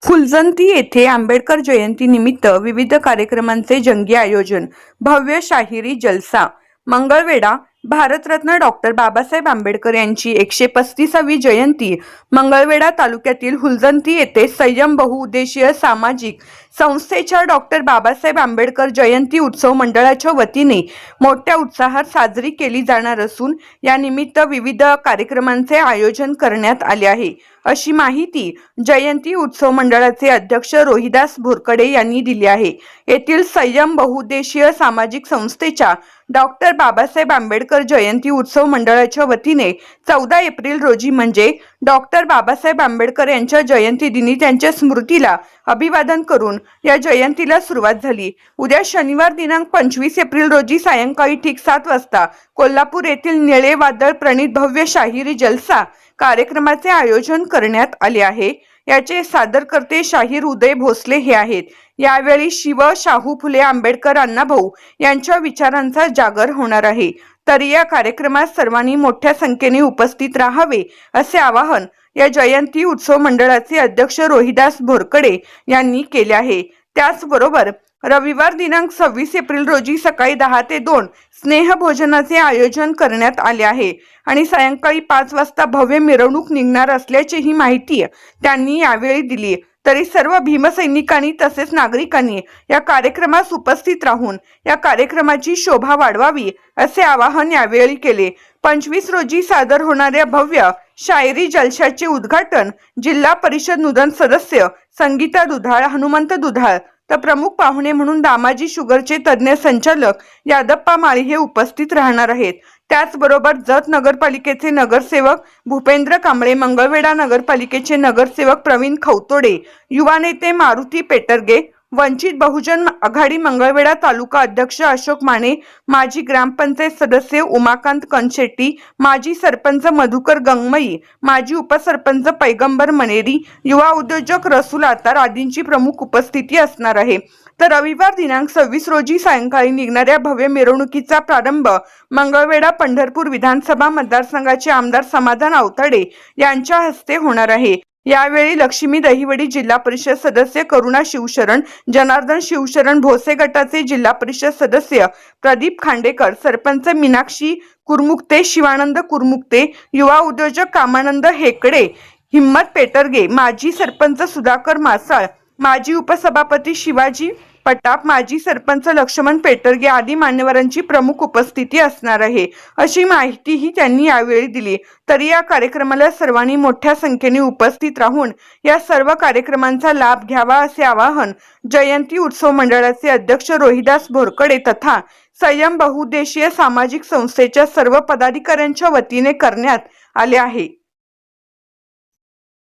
फुलजंती येथे आंबेडकर जयंती निमित्त विविध कार्यक्रमांचे जंगी आयोजन, भव्य शाहिरी जलसा। मंगळवेढा भारतरत्न डॉक्टर बाबासाहेब आंबेडकर यांची 135वी जयंती मंगळवेढा तालुक्यातील फुलजंती येथे संयम बहुउद्देशीय सामाजिक संस्थेच्या डॉक्टर बाबासाहेब आंबेडकर जयंती उत्सव मंडळाच्या वतीने मोठ्या उत्साहात साजरी केली जाणार असून या निमित्त विविध कार्यक्रमांचे आयोजन करण्यात आले आहे, अशी माहिती जयंती उत्सव मंडळाचे अध्यक्ष रोहिदास भोरकडे यांनी दिली आहे। येथील संयम बहुउद्देशीय सामाजिक संस्थेच्या डॉक्टर बाबासाहेब आंबेडकर जयंती उत्सव मंडळाच्या वतीने 14 एप्रिल रोजी म्हणजे डॉक्टर बाबासाहेब आंबेडकर यांच्या जयंती दिनी त्यांच्या स्मृतीला अभिवादन करून या जयंतीला सुरुवात झाली। उद्या शनिवार दिनांक 25 एप्रिल रोजी सायंकाळी ठीक 7 वाजता कोल्हापूर येथील निळे वादळ प्रणीत भव्य शाहिरी जलसा कार्यक्रमाचे आयोजन करण्यात आले आहे। याचे सादरकर्ते शाहीर उदय भोसले हे आहेत। यावेळी शिव शाहू फुले आंबेडकर अण्णाभाऊ यांच्या विचारांचा जागर होणार आहे। तर या कार्यक्रमात सर्वांनी मोठ्या संख्येने उपस्थित राहावे असे आवाहन या जयंती उत्सव मंडळाचे अध्यक्ष रोहिदास भोरकडे यांनी केले आहे। त्याचबरोबर रविवार दिनांक 26 एप्रिल रोजी सकाळी 10 ते 2 स्नेह भोजनाचे आयोजन करण्यात आले आहे आणि सायंकाळी 5 वाजता भव्य मिरवणूक निघणार असल्याचीही माहिती त्यांनी यावेळी दिली। तरी सर्व भीमसैनिकांनी तसेच नागरिकांनी या कार्यक्रमास उपस्थित राहून या कार्यक्रमाची शोभा वाढवावी असे आवाहन यावेळी केले। 25 रोजी सादर होणाऱ्या भव्य शायरी जलशाचे उद्घाटन जिल्हा परिषद नूतन सदस्य संगीता दुधाळ, हनुमंत दुधाळ तर प्रमुख पाहुणे म्हणून दामाजी शुगरचे तज्ञ संचालक यादप्पा माळी हे उपस्थित राहणार आहेत। त्याचबरोबर जत नगरपालिकेचे नगरसेवक भूपेंद्र कांबळे, मंगळवेढा नगरपालिकेचे नगरसेवक प्रवीण खवतोडे, युवा नेते मारुती पेटरगे, वंचित बहुजन आघाडी मंगळवेढा तालुका अध्यक्ष अशोक माने, माजी ग्रामपंचायत सदस्य उमाकांत कनशेट्टी, माजी सरपंच मधुकर गंगमई, माजी उपसरपंच पैगंबर मनेरी, युवा उद्योजक रसूल आतार आदींची प्रमुख उपस्थिती असणार आहे। तर रविवार दिनांक 26 रोजी सायंकाळी निघणाऱ्या भव्य मिरवणुकीचा प्रारंभ मंगळवेढा पंढरपूर विधानसभा मतदारसंघाचे आमदार समाधान आवताडे यांच्या हस्ते होणार आहे। यावेळी लक्ष्मी दहिवडी जिल्हा परिषद सदस्य करुणा शिवशरण, जनार्दन शिवशरण, भोसे गटाचे जिल्हा परिषद सदस्य प्रदीप खांडेकर, सरपंच मीनाक्षी कुरमुक्ते, शिवानंद कुरमुक्ते, युवा उद्योजक कामानंद हेकडे, हिम्मत पेटरगे, माजी सरपंच सुधाकर मासाळ, माजी उपसभापती शिवाजी पटाप, माजी सरपंच लक्ष्मण पेटरगे आदी मान्यवरांची प्रमुख उपस्थिती असणार आहे, अशी माहितीही त्यांनी यावेळी दिली। तरी या कार्यक्रमाला सर्वांनी मोठ्या संख्येने उपस्थित राहून या सर्व कार्यक्रमांचा लाभ घ्यावा असे आवाहन जयंती उत्सव मंडळाचे अध्यक्ष रोहिदास भोरकडे तथा संयम बहुउद्देशीय सामाजिक संस्थेच्या सर्व पदाधिकाऱ्यांच्या वतीने करण्यात आले आहे।